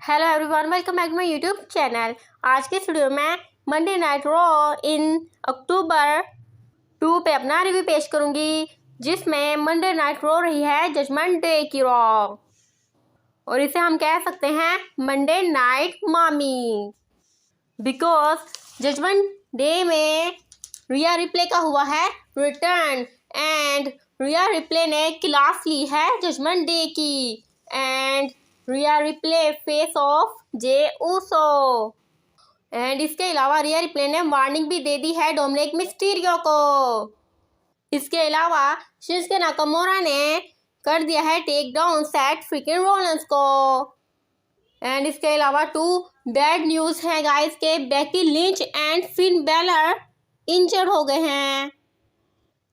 Hello everyone, welcome back to my YouTube channel. आज के video में Monday night Raw in October 2 पे अपना रिव्यू पेश करूंगी, जिसमें मंडे नाइट रॉ रही है जजमेंट डे की रॉ, और इसे हम कह सकते हैं मंडे नाइट मामी, बिकॉज जजमेंट डे में रिया रिप्ले का हुआ है रिटर्न एंड रिया रिप्ले ने क्लास ली है जजमेंट डे की and Rhea Ripley face off Jey Uso. And इसके अलावा रिया रिप्ले ने वार्निंग भी दे दी है डोमिनिक मिस्टीरियो को। इसके अलावा शिंसुके नाकामुरा ने कर दिया है take down Seth freaking Rollins को। एंड इसके अलावा 2 बैड न्यूज़ है गाइस के Becky Lynch and Finn Balor injured हो गए हैं।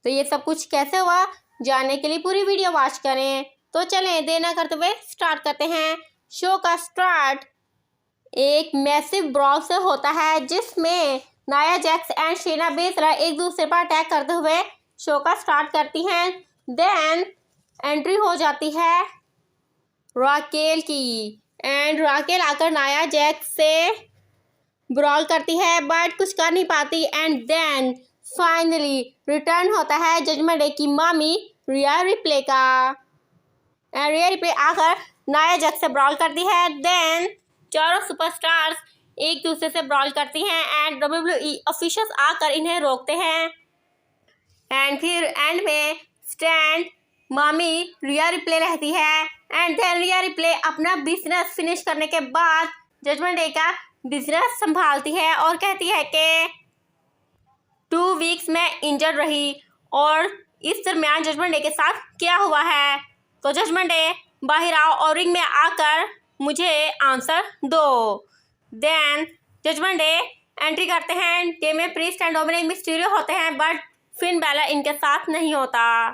तो ये सब कुछ कैसे हुआ, जानने के लिए पूरी वीडियो वॉच करें। तो चलें देर ना करते हुए स्टार्ट करते हैं। शो का स्टार्ट एक मैसिव ब्रॉल से होता है, जिसमें नाया जैक्स एंड शेना बेसरा एक दूसरे पर अटैक करते हुए शो का स्टार्ट करती हैं। देन एंट्री हो जाती है राकेल की एंड राकेल आकर नाया जैक्स से ब्रॉल करती है बट कुछ कर नहीं पाती। एंड देन फाइनली रिटर्न होता है जजमेंट डे की मामी रिया रिप्ले का। एंड रिया रिप्ले आकर नाया जैक्स से ब्रॉल करती है। देन चारों सुपरस्टार्स एक दूसरे से ब्रॉल करती हैं एंड WWE ऑफिशियल्स आकर इन्हें रोकते हैं। एंड फिर एंड में स्टैंड मामी रिया रिप्ले रहती है। एंड देन रिया रिप्ले अपना बिजनेस फिनिश करने के बाद जजमेंट डे का बिजनेस संभालती है और कहती है कि 2 वीक्स में इंजर्ड रही और इस दरमियान जजमेंट डे के साथ क्या हुआ है। तो जजमेंट डे बाहर आओ और रिंग में आकर मुझे आंसर दो। देन जजमेंट डे एंट्री करते हैं। Damien priest and Dominik Mysterio होते हैं बट फिन बैलर इनके साथ नहीं होता।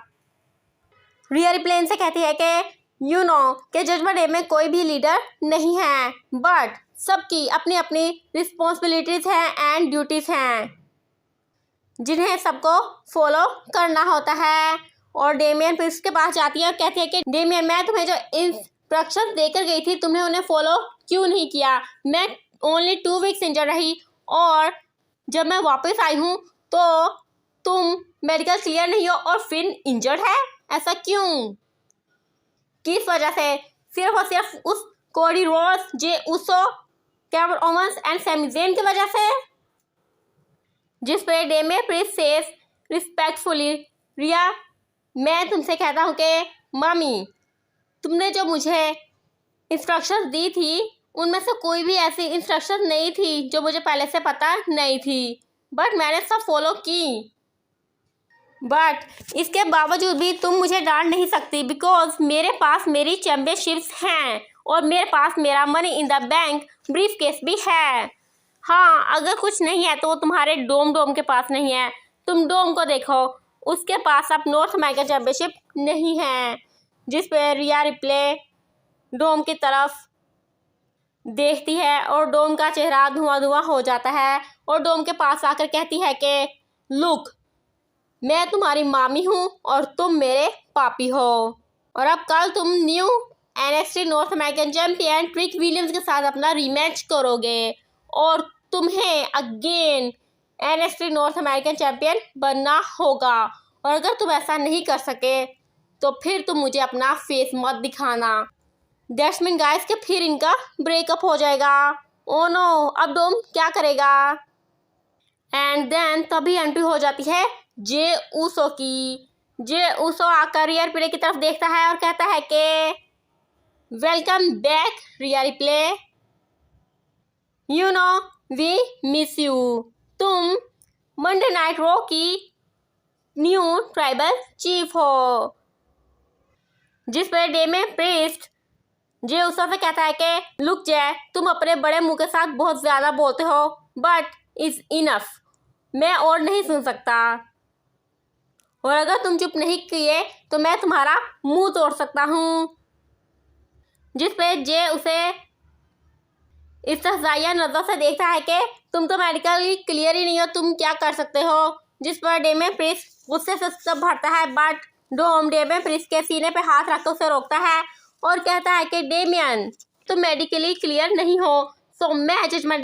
रिया रिप्ले इनसे कहती है कि यू नो कि जजमेंट डे में कोई भी लीडर नहीं है बट सबकी अपनी अपनी रिस्पॉन्सिबिलिटीज़ हैं एंड ड्यूटीज़ हैं जिन्हें सबको फॉलो करना होता है। और डेमियन प्रीस्ट के पास जाती है और कहती है कि डेमियन, मैं तुम्हें जो इंस्ट्रक्शन देकर गई थी तुमने उन्हें फॉलो क्यों नहीं किया। मैं ओनली 2 वीक्स इंजर रही और जब मैं वापस आई हूँ तो तुम मेडिकल क्लियर नहीं हो और फिन इंजर्ड है। ऐसा क्यों, किस वजह से? सिर्फ और सिर्फ उस Cody Rhodes, Jey Uso, Kevin Owens and Sami Zayn की वजह से। जिस पे Damian Priest says respectfully, Rhea मैं तुमसे कहता हूँ कि मामी तुमने जो मुझे इंस्ट्रक्शंस दी थी उनमें से कोई भी ऐसी इंस्ट्रक्शंस नहीं थी जो मुझे पहले से पता नहीं थी बट मैंने सब फॉलो की। बट इसके बावजूद भी तुम मुझे डांट नहीं सकती बिकॉज मेरे पास मेरी चैम्पियनशिप्स हैं और मेरे पास मेरा money in the bank brief case भी है। हाँ, अगर कुछ नहीं है तो वो तुम्हारे डोम के पास नहीं है। तुम डोम को देखो, उसके पास अब नॉर्थ अमेरिकन चैम्पियनशिप नहीं है। जिस पे रिया रिप्ले डोम की तरफ देखती है और डोम का चेहरा धुआं हो जाता है और डोम के पास आकर कहती है कि लुक, मैं तुम्हारी मामी हूँ और तुम मेरे पापी हो और अब कल तुम new NXT north American champion trick Williams के साथ अपना रीमैच करोगे और तुम्हें again NXT north American champion बनना होगा। और अगर तुम ऐसा नहीं कर सके तो फिर तुम मुझे अपना फेस मत दिखाना। दैट्स मीन गाइस कि फिर इनका ब्रेकअप हो जाएगा। ओ नो, अब डोम क्या करेगा? एंड देन तभी एंट्री हो जाती है जे ऊसो की। जे ऊसो आकर रिया रिप्ले की तरफ देखता है और कहता है कि welcome back Rhea Ripley, you know we miss you. तुम मंडे नाइट रॉ की न्यू ट्राइबल चीफ हो। जिस पर डेमियन प्रीस्ट जे ऊसो से कहता है कि लुक जय, तुम अपने बड़े मुंह के साथ बहुत ज़्यादा बोलते हो बट इज़ इनफ, मैं और नहीं सुन सकता और अगर तुम चुप नहीं किए तो मैं तुम्हारा मुंह तोड़ सकता हूँ। जिस पे जे उसे इस्तहज़ाइया नज़र से देखता है कि तुम तो मेडिकली क्लियर ही नहीं हो, तुम क्या कर सकते हो। जिस पर डेमियन प्रीस्ट गुस्से से सब भरता है बट डोम डेमियन प्रीस्ट के सीने पे हाथ रखकर उसे रोकता है और कहता है कि डेमियन तुम मेडिकली क्लियर नहीं हो। सो मैं जजमेंट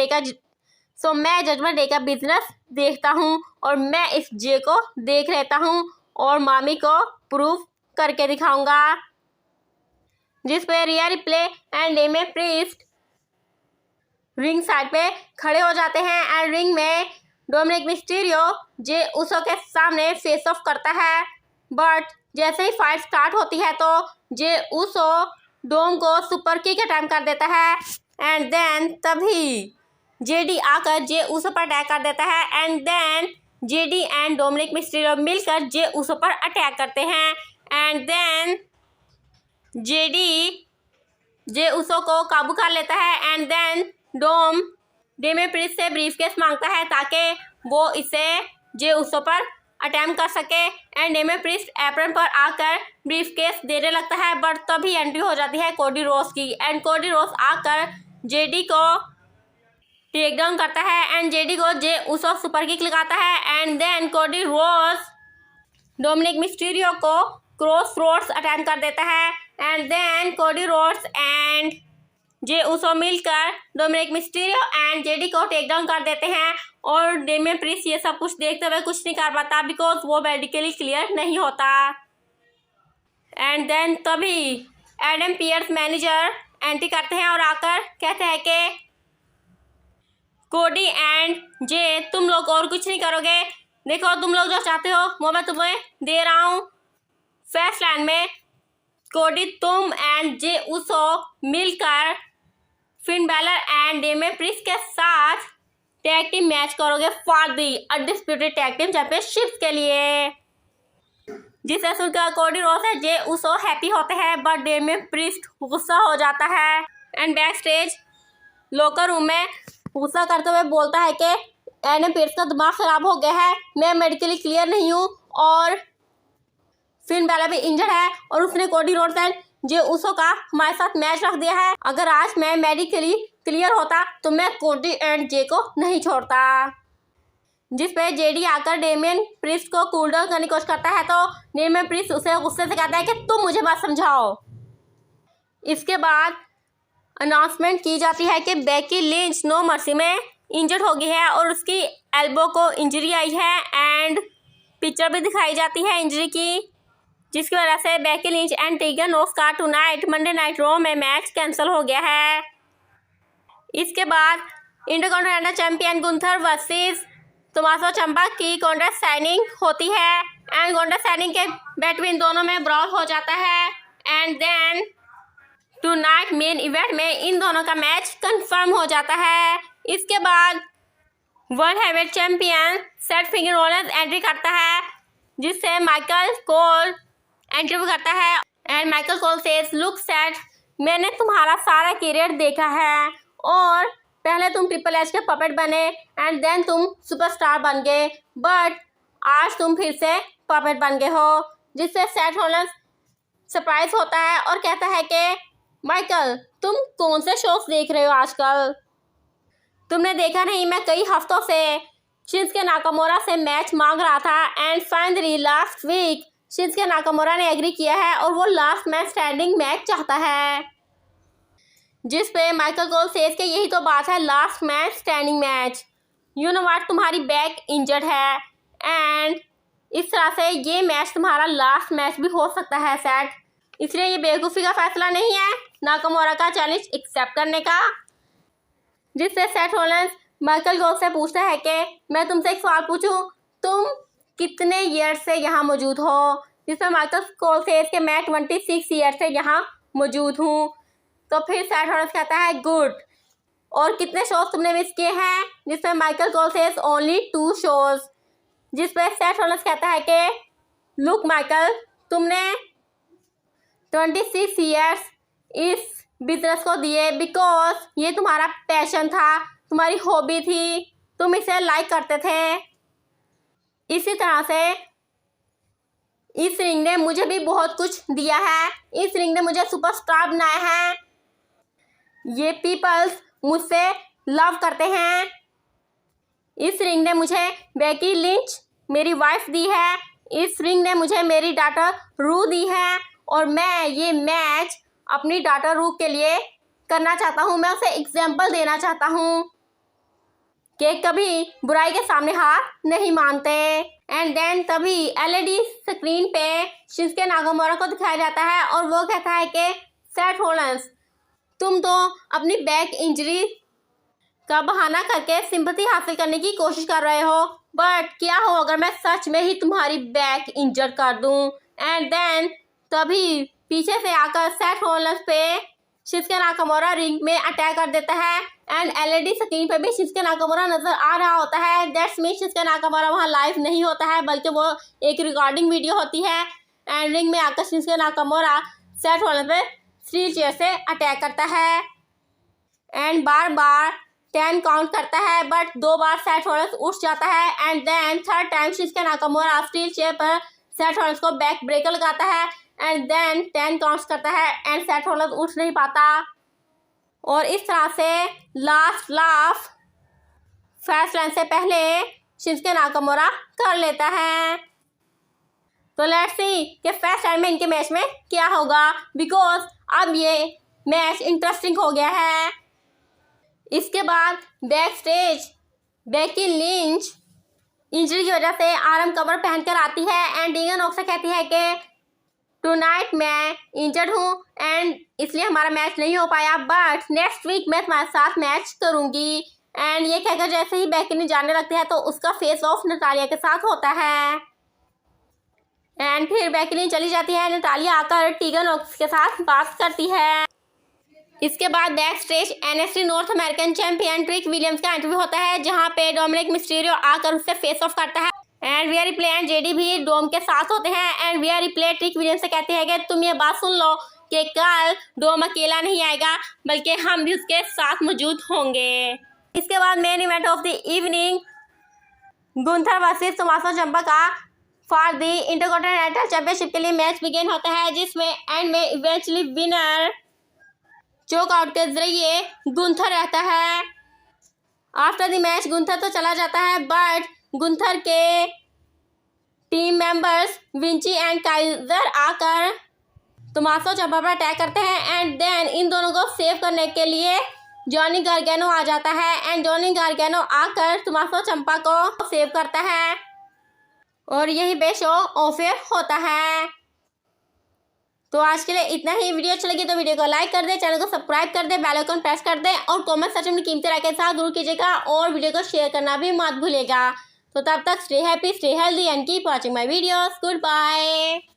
डे का बिजनेस देखता हूँ और मैं इस जे को देख लेता हूँ और मामी को प्रूव करके दिखाऊंगा। जिस पे Rhea Ripley and Damian Priest ring side पे खड़े हो जाते हैं एंड रिंग में डोमिनिक मिस्टीरियो जे उसो के सामने फेस ऑफ करता है। बट जैसे ही फाइट स्टार्ट होती है तो जे उसो डोम को सुपर किक अटैम्प्ट कर देता है एंड देन तभी जेडी आकर जे उसो पर अटैक कर देता है and then JD and Dominik Mysterio मिलकर जे उसो पर अटैक करते हैं and then JD Jey Uso को काबू कर लेता है and then Dom Damian Priest से ब्रीफकेस मांगता है ताकि वो इसे जे उसो पर अटैम्प्ट कर सके एंड डेमियन प्रीस्ट एप्रन पर आकर ब्रीफकेस देने लगता है। बट तभी एंट्री हो जाती है कोडी रोज की एंड कोडी रोज आकर जेडी को टेक डाउन करता है एंड जेडी को जे उसो सुपर किक लगाता है and then Cody Rhodes Dominik Mysterio को क्रॉस रोड्स अटैम्प्ट कर देता है and then Cody Rhodes and Jey Uso मिलकर डोमिनिक मिस्टीरियो एंड जेडी को टेक डाउन कर देते हैं और डेमियन प्रीस्ट ये सब कुछ देखते हुए कुछ नहीं कर पाता बिकॉज वो मेडिकली क्लियर नहीं होता। एंड देन तभी एडम पियर्स मैनेजर एंट्री करते हैं और आकर कहते हैं कि कोडी एंड जे तुम लोग और कुछ नहीं करोगे, देखो तुम लोग जो चाहते हो वो मैं तुम्हें दे रहा हूँ। फैसलैंड में कोडी तुम एंड जे उसो मिलकर Finn Balor and Damian priest के साथ टैग टीम मैच करोगे for the undisputed tag team championship के लिए। जिसे सुनकर कोडी रोज है जे उसो हैप्पी होते हैं बट डेमियन प्रीस्ट गुस्सा हो जाता है and back stage locker room में गुस्सा करते हुए बोलता है कि एडम पियर्स का दिमाग खराब हो गया है, मैं मेडिकली क्लियर नहीं हूँ और फिन बैलर भी इंजर्ड है और उसने कोडी रोड्स एंड जे उसो का हमारे साथ मैच रख दिया है। अगर आज मैं मेडिकली क्लियर होता तो मैं कोडी एंड जे को नहीं छोड़ता। जिस पे जेडी आकर डेमियन प्रीस्ट को कूल डाउन करने की कोशिश करता है तो डेमियन प्रीस्ट उसे गुस्से से कहता है कि तुम मुझे बात समझाओ। इसके बाद अनाउंसमेंट की जाती है कि बेकी लिंच नो मर्सी में इंजर्ड हो गई है और उसकी एल्बो को इंजरी आई है एंड पिक्चर भी दिखाई जाती है इंजरी की, जिसकी वजह से Becky Lynch and Tegan Nox का टुनाइट मंडे नाइट रॉ में मैच कैंसिल हो गया है। इसके बाद Intercontinental champion Gunther versus Tommaso Ciampa की कॉन्ट्रैक्ट साइनिंग होती है एंड कॉन्ट्रैक्ट साइनिंग के बिटवीन दोनों में ब्रॉल हो जाता है and then tonight main event में इन दोनों का मैच कंफर्म हो जाता है। इसके बाद world heavyweight champion Seth freaking Rollins entry करता है जिससे माइकल कोल एंट्री करता है and Michael Cole says look Seth, मैंने तुम्हारा सारा करियर देखा है और पहले तुम ट्रिपल एच के पपेट बने एंड देन तुम सुपरस्टार बन गए बट आज तुम फिर से पपेट बन गए हो। जिससे सेथ रॉलिंस सरप्राइज होता है और कहता है कि माइकल तुम कौन से शोज देख रहे हो आजकल, तुमने देखा नहीं मैं कई हफ्तों से शिंसुके नाकामोरा से मैच मांग रहा था and finally last week Shinsuke Nakamura ने एग्री किया है और वो लास्ट मैच स्टैंडिंग मैच चाहता है। जिस पे माइकल कोल सेज के यही तो बात है, last match standing match, you know what तुम्हारी बैक इंजर्ड है एंड इस तरह से ये मैच तुम्हारा लास्ट मैच भी हो सकता है सेट, इसलिए ये बेवकूफ़ी का फैसला नहीं है नाकामोरा का चैलेंज एक्सेप्ट करने का। जिससे सेथ रॉलिंस माइकल कोल से पूछता है कि मैं तुमसे एक सवाल पूछूं, तुम कितने ईयर से यहाँ मौजूद हो। जिसमें माइकल कोल सेज के मैं 26 ईयर से यहाँ मौजूद हूँ। तो फिर सेथ रॉलिंस कहता है गुड, और कितने शोज तुमने मिस किए हैं। जिसमें Michael Cole says only 2 shows. जिस पे सेथ रॉलिंस कहता है कि लुक माइकल, तुमने 26 ईयर्स इस बिजनेस को दिए बिकॉज ये तुम्हारा पैशन था, तुम्हारी हॉबी थी, तुम इसे लाइक करते थे। इसी तरह से इस रिंग ने मुझे भी बहुत कुछ दिया है, इस रिंग ने मुझे सुपरस्टार बनाया है, ये पीपल्स मुझसे लव करते हैं। इस रिंग ने मुझे बेकी लिंच मेरी वाइफ दी है, इस रिंग ने मुझे मेरी डॉटर रू दी है और मैं ये मैच अपनी डॉटर रू के लिए करना चाहता हूँ, मैं उसे एग्जाम्पल देना चाहता हूँ कि कभी बुराई के सामने हार नहीं मानते। एंड देन तभी एलईडी स्क्रीन पे शिंसुके नागामोरा को दिखाया जाता है और वो कहता है कि सेथ रॉलिंस, तुम तो अपनी बैक इंजरी का बहाना करके सिंपैथी हासिल करने की कोशिश कर रहे हो, बट क्या हो अगर मैं सच में ही तुम्हारी बैक इंजर कर दूं। एंड देन तभी पीछे से आकर सेथ रॉलिंस पे शिंसुके नागामोरा रिंग में अटैक कर देता है एंड एलईडी स्क्रीन पे भी शिंसुके नागामोरा नजर आ रहा होता है। दैट्स मीन शिंसुके नागामोरा वहाँ लाइव नहीं होता है बल्कि वो एक रिकॉर्डिंग वीडियो होती है। एंड रिंग में आकर शिंसुके नागामोरा सेथ रॉलिंस पे स्टील चेयर से अटैक करता है एंड बार बार 10 काउंट करता है, बट 2 बार सेथ रॉलिंस उठ जाता है। And then third time Shinsuke Nakamura steel chair पर सेथ रॉलिंस को बैक ब्रेकर लगाता है एंड देन 10 काउंट्स करता है एंड सेथ रॉलिंस उठ नहीं पाता और इस तरह से लास्ट लाफ फैसला से पहले शिंसुके नागामोरा कर लेता है। तो लेट्स सी कि फर्स्ट टाइम में इनके मैच में क्या होगा, बिकॉज अब ये मैच इंटरेस्टिंग हो गया है। इसके बाद back stage Becky Lynch injury की वजह से आर्म कवर पहनकर आती है एंड टीगन नोक से कहती है कि टुनाइट मैं इंजर्ड हूँ एंड इसलिए हमारा मैच नहीं हो पाया, बट नेक्स्ट वीक मैं तुम्हारे साथ मैच करूँगी। एंड ये कहकर जैसे ही बेकी लिंच जाने लगती है तो उसका फेस ऑफ नटालिया के साथ होता है एंड फिर बेकी लिंच चली जाती है। नटालिया आकर टीगन नोक के साथ बात करती है। इसके बाद back stage NXT north American champion trick Williams का इंटरव्यू होता है जहाँ पे डोमिनिक मिस्टीरियो आकर उससे फेस ऑफ करता है and we are Ripley and JD भी डोम के साथ होते हैं and we are Ripley Trick Williams से कहते हैं कि तुम ये बात सुन लो कि कल डोम अकेला नहीं आएगा बल्कि हम भी उसके साथ मौजूद होंगे। इसके बाद main event of the evening Gunther versus Tommaso Ciampa का फॉर द इंटरकॉन्टिनेंटल चैंपियनशिप के लिए मैच बिगिन होता है जिसमें एंड में इवेंचुअली विनर चोक आउट के जरिए गुंथर रहता है। आफ्टर द मैच गुंथर तो चला जाता है बट गुंथर के team members Vinci and Kaizer आकर टोमासो चिम्पा पर अटैक करते हैं एंड देन इन दोनों को सेव करने के लिए जॉनी गार्गेनो आ जाता है एंड जॉनी गार्गेनो आकर टोमासो चिम्पा को सेव करता है और यही पे शो ओवर होता है। तो आज के लिए इतना ही। वीडियो अच्छी लगी तो वीडियो को लाइक कर दे, चैनल को सब्सक्राइब कर दे, बेल आइकन प्रेस कर दे और कमेंट सेक्शन में कीमती राय के साथ जरूर कीजिएगा और वीडियो को शेयर करना भी मत भूलिएगा। तो तब तक stay happy, stay healthy and keep watching my videos. Good bye.